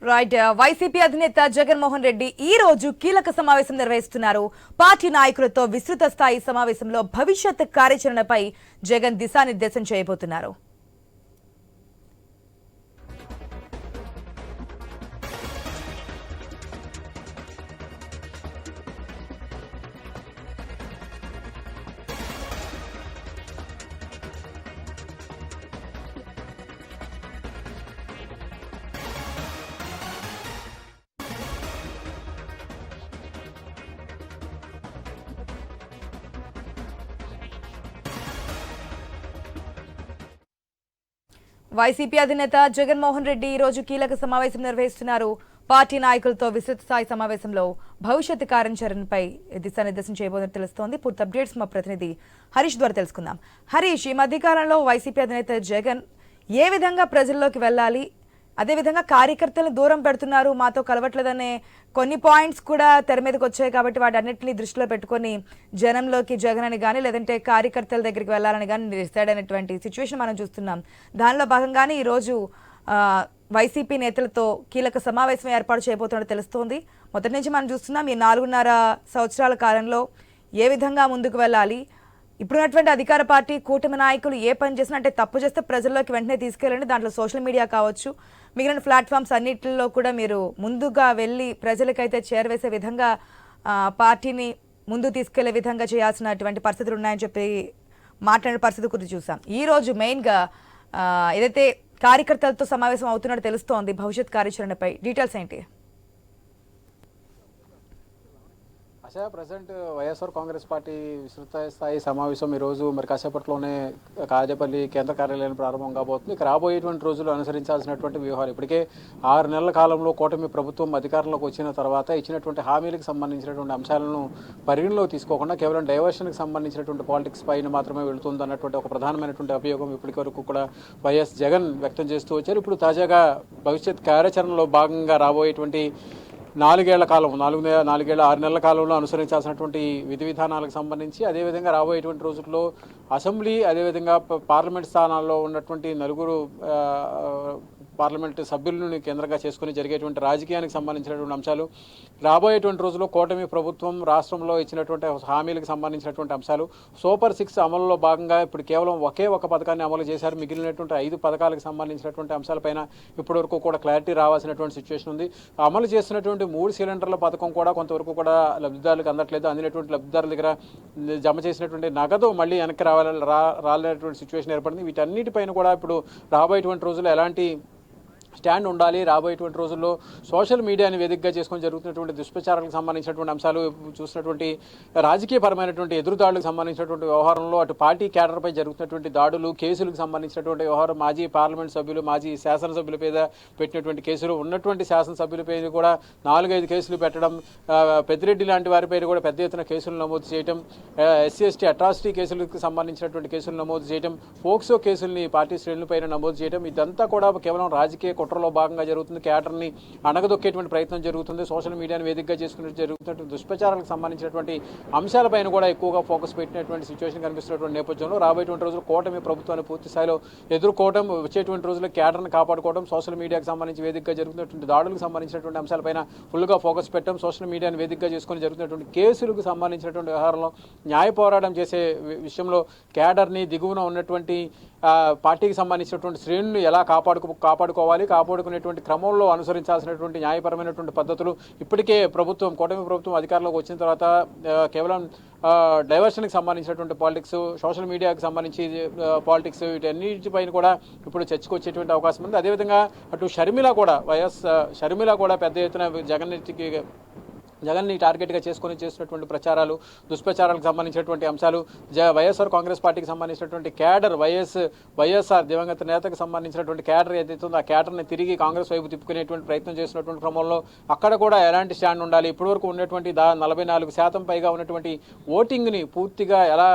Right YCP అధినేత జగన్మోహన్ రెడ్డి ఈ రోజు కీలక సమావేశం నిర్వహిస్తున్నారు. పార్టీ నాయకులతో విస్తృత స్థాయి సమావేశంలో భవిష్యత్ కార్యాచరణపై జగన్ దిశానిర్దేశం చేయబోతున్నారు. వైసీపీ అధినేత జగన్మోహన్ రెడ్డి ఈ రోజు కీలక సమావేశం నిర్వహిస్తున్నారు. పార్టీ నాయకులతో విస్తృత స్థాయి సమావేశంలో భవిష్యత్ కార్యాచరణపై దిశానిర్దేశం చేయబోతున్నట్టు తెలుస్తోంది. పూర్తి అప్డేట్స్ మా ప్రతినిధి హరీష్ ద్వారా తెలుసుకుందాం. హరీష్, ఈ మధ్యకాలంలో వైసీపీ అధినేత జగన్ ఏ విధంగా ప్రజల్లోకి వెళ్ళాలి, అదేవిధంగా కార్యకర్తలను దూరం పెడుతున్నారు, మాతో కలవట్లేదనే కొన్ని పాయింట్స్ కూడా తెర మీదకి వచ్చాయి. కాబట్టి వాటన్నిటిని దృష్టిలో పెట్టుకొని జనంలోకి జగన్ అని కానీ లేదంటే కార్యకర్తల దగ్గరికి వెళ్ళాలని కానీ డిసైడ్ అయినటువంటి సిచ్యువేషన్ మనం చూస్తున్నాం. దానిలో భాగంగానే ఈరోజు వైసీపీ నేతలతో కీలక సమావేశం ఏర్పాటు చేయబోతున్నట్టు తెలుస్తోంది. మొదటి నుంచి మనం చూస్తున్నాం ఈ 4.5 సంవత్సరాల కాలంలో ఏ విధంగా ముందుకు వెళ్ళాలి, ఇప్పుడున్నటువంటి అధికార పార్టీ కూటమి నాయకులు ఏ పని చేసినా అంటే తప్పు చేస్తే ప్రజల్లోకి వెంటనే తీసుకెళ్ళండి, దాంట్లో సోషల్ మీడియా కావచ్చు మిగిలిన ప్లాట్ఫామ్స్ అన్నిటిలో కూడా మీరు ముందుగా వెళ్ళి ప్రజలకైతే చేరవేసే విధంగా పార్టీని ముందుకు తీసుకెళ్లే విధంగా చేయాల్సినటువంటి పరిస్థితులు ఉన్నాయని చెప్పి మాట్లాడిన పరిస్థితి గురించి చూసాం. ఈ రోజు మెయిన్గా ఏదైతే కార్యకర్తలతో సమావేశం అవుతున్నట్టు తెలుస్తోంది, భవిష్యత్ కార్యాచరణపై డీటెయిల్స్ ఏంటి? ప్రజెంట్ వైఎస్ఆర్ కాంగ్రెస్ పార్టీ విస్తృత స్థాయి సమావేశం ఈరోజు మరి కాసేపట్లోనే కాజేపల్లి కేంద్ర కార్యాలయం ప్రారంభం కాబోతుంది. ఇక రాబోయేటువంటి రోజులు అనుసరించాల్సినటువంటి వ్యూహాలు ఇప్పటికే 6 నెలల కాలంలో కూటమి ప్రభుత్వం అధికారంలోకి వచ్చిన తర్వాత ఇచ్చినటువంటి హామీలకు సంబంధించినటువంటి అంశాలను పరిగణలోకి తీసుకోకుండా కేవలం డైవర్షన్కి సంబంధించినటువంటి పాలిటిక్స్ పైన మాత్రమే వెళుతుంది అన్నటువంటి ఒక ప్రధానమైనటువంటి అభియోగం ఇప్పటి వరకు కూడా వైఎస్ జగన్ వ్యక్తం చేస్తూ వచ్చారు. ఇప్పుడు తాజాగా భవిష్యత్ కార్యాచరణలో భాగంగా రాబోయేటువంటి 4 6 నెలల కాలంలో అనుసరించాల్సినటువంటి విధి విధానాలకు సంబంధించి అదేవిధంగా రాబోయేటువంటి రోజుల్లో అసెంబ్లీ అదేవిధంగా పార్లమెంట్ స్థానాల్లో ఉన్నటువంటి 4 పార్లమెంటు సభ్యులను కేంద్రంగా చేసుకుని జరిగేటువంటి రాజకీయానికి సంబంధించినటువంటి అంశాలు, రాబోయేటువంటి రోజుల్లో కూటమి ప్రభుత్వం రాష్ట్రంలో ఇచ్చినటువంటి హామీలకు సంబంధించినటువంటి అంశాలు, సూపర్ 6 అమలులో భాగంగా ఇప్పుడు కేవలం ఒకే ఒక పథకాన్ని అమలు చేశారు. మిగిలినటువంటి 5 పథకాలకు సంబంధించినటువంటి అంశాలపైన ఇప్పటివరకు కూడా క్లారిటీ రావాల్సినటువంటి సిచ్యువేషన్ ఉంది. అమలు చేస్తున్నటువంటి 3 సిలిండర్ల పథకం కూడా కొంతవరకు కూడా లబ్ధిదారులకు అందట్లేదు. అందినటువంటి లబ్ధిదారుల దగ్గర జమ చేసినటువంటి నగదు మళ్ళీ వెనక్కి రాలేనటువంటి సిచ్యువేషన్ ఏర్పడింది. వీటన్నిటిపైన కూడా ఇప్పుడు రాబోయేటువంటి రోజుల్లో ఎలాంటి స్టాండ్ ఉండాలి, రాబోయేటువంటి రోజుల్లో సోషల్ మీడియాని వేదికగా చేసుకొని జరుగుతున్నటువంటి దుష్ప్రచారాలకు సంబంధించినటువంటి అంశాలు, చూసినటువంటి రాజకీయపరమైనటువంటి ఎదురుదాడులకు సంబంధించినటువంటి వ్యవహారంలో అటు పార్టీ క్యాడర్పై జరుగుతున్నటువంటి దాడులు, కేసులకు సంబంధించినటువంటి వ్యవహారం, మాజీ పార్లమెంట్ సభ్యులు మాజీ శాసనసభ్యుల మీద పెట్టినటువంటి కేసులు, ఉన్నటువంటి శాసనసభ్యులపై కూడా 4-5 కేసులు పెట్టడం, పెద్దిరెడ్డి లాంటి వారిపై కూడా పెద్ద ఎత్తున కేసులు నమోదు చేయడం, SC/ST అట్రాసిటీ కేసులకు సంబంధించినటువంటి కేసులు నమోదు చేయడం, పోక్సో కేసుల్ని పార్టీ శ్రేణులపైన నమోదు చేయడం, ఇదంతా కూడా కేవలం రాజకీయ కుట్రలో భాగంగా జరుగుతుంది. క్యాడర్ని అణగదొక్కేటువంటి ప్రయత్నం జరుగుతుంది. సోషల్ మీడియాను వేదికగా చేసుకునే జరుగుతున్నటువంటి దుష్ప్రచారాలకు సంబంధించినటువంటి అంశాలపైన కూడా ఎక్కువగా ఫోకస్ పెట్టినటువంటి సిచ్యువేషన్ కనిపిస్తున్నటువంటి నేపథ్యంలో రాబోయేటువంటి రోజులు కూటమి ప్రభుత్వాన్ని పూర్తి స్థాయిలో ఎదుర్కోవడం, వచ్చేటువంటి రోజుల్లో క్యాడర్ని కాపాడుకోవడం, సోషల్ మీడియాకు సంబంధించి వేదికగా జరుగుతున్నటువంటి దాడులకు సంబంధించినటువంటి అంశాలపైన ఫుల్గా ఫోకస్ పెట్టడం, సోషల్ మీడియాను వేదికగా చేసుకుని జరుగుతున్నటువంటి కేసులకు సంబంధించినటువంటి వ్యవహారంలో న్యాయ పోరాటం చేసే విషయంలో క్యాడర్ని, దిగువన ఉన్నటువంటి పార్టీకి సంబంధించినటువంటి శ్రేణులు ఎలా కాపాడుకోవాలి, కాపాడుకునేటువంటి క్రమంలో అనుసరించాల్సినటువంటి న్యాయపరమైనటువంటి పద్ధతులు ఇప్పటికే కూటమి ప్రభుత్వం అధికారంలోకి వచ్చిన తర్వాత కేవలం డైవర్షన్కి సంబంధించినటువంటి పాలిటిక్స్, సోషల్ మీడియాకి సంబంధించి పాలిటిక్స్, వీటన్నిటిపైన కూడా ఇప్పుడు చర్చకు వచ్చేటువంటి అవకాశం ఉంది. అదేవిధంగా అటు షర్మిల కూడా పెద్ద ఎత్తున జగన్ని టార్గెట్గా చేసుకుని చేసినటువంటి ప్రచారాలు, దుష్ప్రచారాలకు సంబంధించినటువంటి అంశాలు, వైఎస్ఆర్ కాంగ్రెస్ పార్టీకి సంబంధించినటువంటి క్యాడర్, వైఎస్ఆర్ దివంగత నేతకు సంబంధించినటువంటి క్యాడర్ ఏదైతే ఉందో ఆ క్యాడర్ని తిరిగి కాంగ్రెస్ వైపు తిప్పుకునేటువంటి ప్రయత్నం చేసినటువంటి క్రమంలో అక్కడ కూడా ఎలాంటి స్టాండ్ ఉండాలి, ఇప్పటివరకు ఉన్నటువంటి 44% పైగా ఉన్నటువంటి ఓటింగ్ని పూర్తిగా ఎలా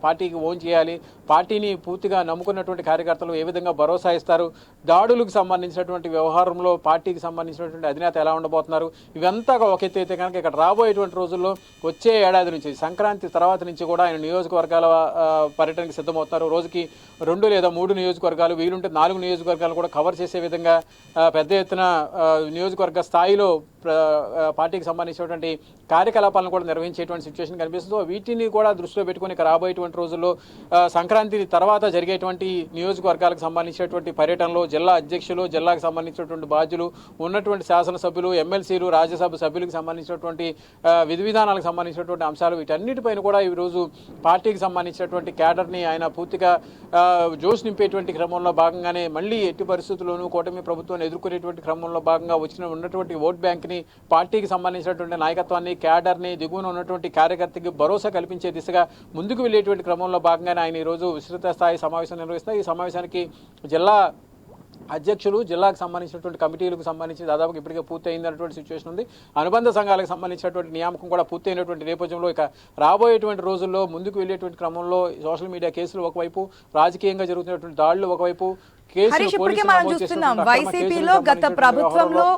పార్టీకి ఓన్ చేయాలి, పార్టీని పూర్తిగా నమ్ముకున్నటువంటి కార్యకర్తలు ఏ విధంగా భరోసా ఇస్తారు, దాడులకు సంబంధించినటువంటి వ్యవహారంలో పార్టీకి సంబంధించినటువంటి అధినేత ఎలా ఉండబోతున్నారు, ఇవంతా ఒక ఎత్తు అయితే కనుక ఇక్కడ రాబోయేటువంటి రోజుల్లో వచ్చే ఏడాది నుంచి సంక్రాంతి తర్వాత నుంచి కూడా ఆయన నియోజకవర్గాల పర్యటనకి సిద్ధమవుతున్నారు. రోజుకి 2 లేదా 3 నియోజకవర్గాలు, వీలుంటే 4 నియోజకవర్గాలు కూడా కవర్ చేసే విధంగా పెద్ద ఎత్తున నియోజకవర్గ స్థాయిలో పార్టీకి సంబంధించినటువంటి కార్యకలాపాలను కూడా నిర్వహించేటువంటి సిచ్యువేషన్ కనిపిస్తుంది. వీటిని కూడా దృష్టిలో పెట్టుకుని రాబోయేటువంటి రోజుల్లో సంక్రాంతి తర్వాత జరిగేటువంటి నియోజకవర్గాలకు సంబంధించినటువంటి పర్యటనలో జిల్లా అధ్యక్షులు, జిల్లాకు సంబంధించినటువంటి బాధ్యులు, ఉన్నటువంటి శాసనసభ్యులు, ఎమ్మెల్సీలు, రాజ్యసభ సభ్యులకు సంబంధించినటువంటి విధి విధానాలకు సంబంధించినటువంటి అంశాలు, వీటన్నిటిపైన కూడా ఈరోజు పార్టీకి సంబంధించినటువంటి క్యాడర్ని ఆయన పూర్తిగా జోష్ నింపేటువంటి క్రమంలో భాగంగానే మళ్ళీ ఎట్టి పరిస్థితుల్లోనూ కూటమి ప్రభుత్వాన్ని ఎదుర్కొనేటువంటి క్రమంలో భాగంగా ఉన్నటువంటి ఓట్ బ్యాంక్ని, పార్టీకి సంబంధించినటువంటి నాయకత్వాన్ని, క్యాడర్ని, దిగువన ఉన్నటువంటి కార్యకర్తకి భరోసా కల్పించే దిశగా ముందుకు వెళ్ళేటువంటి క్రమంలో భాగంగానే ఆయన ఈరోజు విస్తృత స్థాయి సమావేశం నిర్వహిస్తారు. ఈ సమావేశానికి జిల్లా అధ్యక్షులు, జిల్లాకు సంబంధించినటువంటి కమిటీలకు సంబంధించి దాదాపుగా ఇప్పటికే పూర్తి అయిందన్నటువంటి సిచ్యువేషన్ ఉంది. అనుబంధ సంఘాలకు సంబంధించినటువంటి నియామకం కూడా పూర్తి అయినటువంటి నేపథ్యంలో ఇక రాబోయేటువంటి రోజుల్లో ముందుకు వెళ్ళేటువంటి క్రమంలో సోషల్ మీడియా కేసులు ఒకవైపు, రాజకీయంగా జరుగుతున్నటువంటి దాడులు ఒకవైపు, హరీష్, ఇప్పటికే మనం చూస్తున్నాం వైసీపీలో గత ప్రభుత్వంలో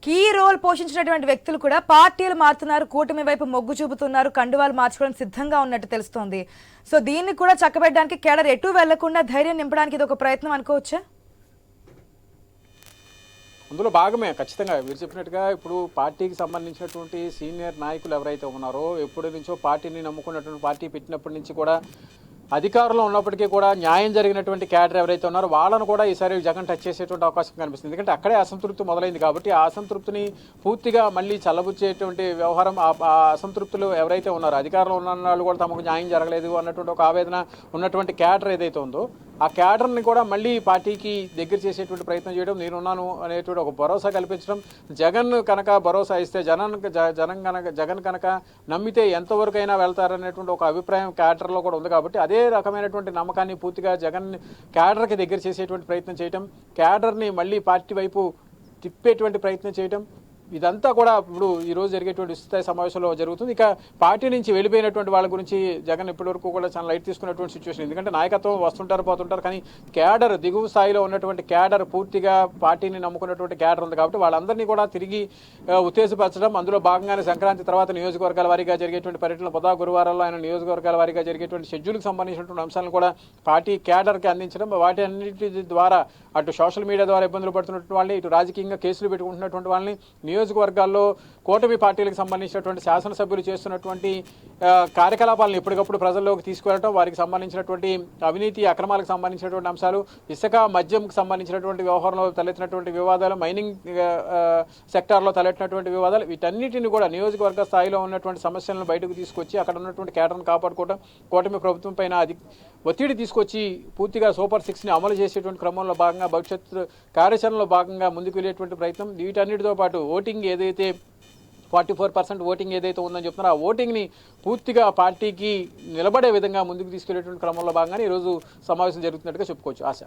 కీ రోల్ పోషించినటువంటి వ్యక్తులు కూడా పార్టీలు మారుతున్నారు, కూటమి వైపు మొగ్గు చూపుతున్నారు, కండువాలు మార్చుకోవడానికి సిద్ధంగా ఉన్నట్టు తెలుస్తోంది. సో దీన్ని కూడా చక్కబెట్టడానికి కేడర్ ఎటు వెళ్లకుండా ధైర్యం నింపడానికి ఇది ఒక ప్రయత్నం అనుకోవచ్చా? అందులో భాగమే ఖచ్చితంగా మీరు చెప్పినట్టుగా. ఇప్పుడు పార్టీకి సంబంధించినటువంటి సీనియర్ నాయకులు ఎవరైతే ఉన్నారో, ఎప్పటి నుంచో పార్టీని నమ్ముకున్నటువంటి, పార్టీ పెట్టినప్పటి నుంచి కూడా అధికారంలో ఉన్నప్పటికీ కూడా న్యాయం జరిగినటువంటి క్యాడర్ ఎవరైతే ఉన్నారో వాళ్ళను కూడా ఈసారి జగన్ టచ్ చేసేటువంటి అవకాశం కనిపిస్తుంది. ఎందుకంటే అక్కడే అసంతృప్తి మొదలైంది కాబట్టి ఆ అసంతృప్తిని పూర్తిగా మళ్ళీ చల్లబుచ్చేటువంటి వ్యవహారం, ఆ అసంతృప్తులు ఎవరైతే ఉన్నారో, అధికారంలో ఉన్న వాళ్ళు కూడా తమకు న్యాయం జరగలేదు అన్నటువంటి ఒక ఆవేదన ఉన్నటువంటి క్యాడర్ ఏదైతే ఉందో ఆ క్యాడర్ని కూడా మళ్ళీ పార్టీకి దగ్గర చేసేటువంటి ప్రయత్నం చేయడం, నేనున్నాను అనేటువంటి ఒక భరోసా కల్పించడం, జగన్ కనుక భరోసా ఇస్తే జగన్ కనుక నమ్మితే ఎంతవరకైనా వెళ్తారనేటువంటి ఒక అభిప్రాయం క్యాడర్లో కూడా ఉంది. కాబట్టి అదే రకమైనటువంటి నమ్మకాన్ని పూర్తిగా జగన్ క్యాడర్కి దగ్గర చేసేటువంటి ప్రయత్నం చేయటం, క్యాడర్ని మళ్ళీ పార్టీ వైపు తిప్పేటువంటి ప్రయత్నం చేయటం, ఇదంతా కూడా ఇప్పుడు ఈరోజు జరిగేటువంటి విస్తృత సమావేశంలో జరుగుతుంది. ఇక పార్టీ నుంచి వెళ్ళిపోయినటువంటి వాళ్ళ గురించి జగన్ ఇప్పటివరకు కూడా చాలా లైట్ తీసుకున్నటువంటి సిచ్యువేషన్. ఎందుకంటే నాయకత్వం వస్తుంటారు, పోతుంటారు, కానీ క్యాడర్, దిగువ స్థాయిలో ఉన్నటువంటి క్యాడర్, పూర్తిగా పార్టీని నమ్ముకున్నటువంటి క్యాడర్ ఉంది. కాబట్టి వాళ్ళందరినీ కూడా తిరిగి ఉత్తేజపరచడం, అందులో భాగంగానే సంక్రాంతి తర్వాత నియోజకవర్గాల వారీగా జరిగేటువంటి పర్యటన, బుధ గురువారాల్లో ఆయన నియోజకవర్గాల వారీగా జరిగేటువంటి షెడ్యూల్కి సంబంధించినటువంటి అంశాలను కూడా పార్టీ క్యాడర్కి అందించడం, వాటి అన్నింటి ద్వారా అటు సోషల్ మీడియా ద్వారా ఇబ్బందులు పడుతున్నటువంటి వాళ్ళని, ఇటు రాజకీయంగా కేసులు పెట్టుకుంటున్నటువంటి వాళ్ళని, నియోజకవర్గాల్లో కూటమి పార్టీలకు సంబంధించినటువంటి శాసనసభ్యులు చేస్తున్నటువంటి కార్యకలాపాలను ఎప్పటికప్పుడు ప్రజల్లోకి తీసుకువెళ్ళడం, వారికి సంబంధించినటువంటి అవినీతి అక్రమాలకు సంబంధించినటువంటి అంశాలు, ఇసుక మద్యంకు సంబంధించినటువంటి వ్యవహారంలో తలెత్తినటువంటి వివాదాలు, మైనింగ్ సెక్టార్లో తలెత్తినటువంటి వివాదాలు, వీటన్నిటిని కూడా నియోజకవర్గ స్థాయిలో ఉన్నటువంటి సమస్యలను బయటకు తీసుకొచ్చి అక్కడ ఉన్నటువంటి కేడర్ను కాపాడుకోవడం, కూటమి ప్రభుత్వం పైన ఒత్తిడి తీసుకొచ్చి పూర్తిగా సూపర్ 6ని అమలు చేసేటువంటి క్రమంలో భాగంగా, భవిష్యత్తు కార్యాచరణలో భాగంగా ముందుకు వెళ్ళేటువంటి ప్రయత్నం. వీటన్నిటితో పాటు ఓటింగ్ ఏదైతే 44% ఓటింగ్ ఏదైతే ఉందని చెప్తున్నారో ఆ ఓటింగ్ని పూర్తిగా పార్టీకి నిలబడే విధంగా ముందుకు తీసుకెళ్లేటువంటి క్రమంలో భాగంగానే ఈరోజు సమావేశం జరుగుతున్నట్టుగా చెప్పుకోవచ్చు. ఆశ.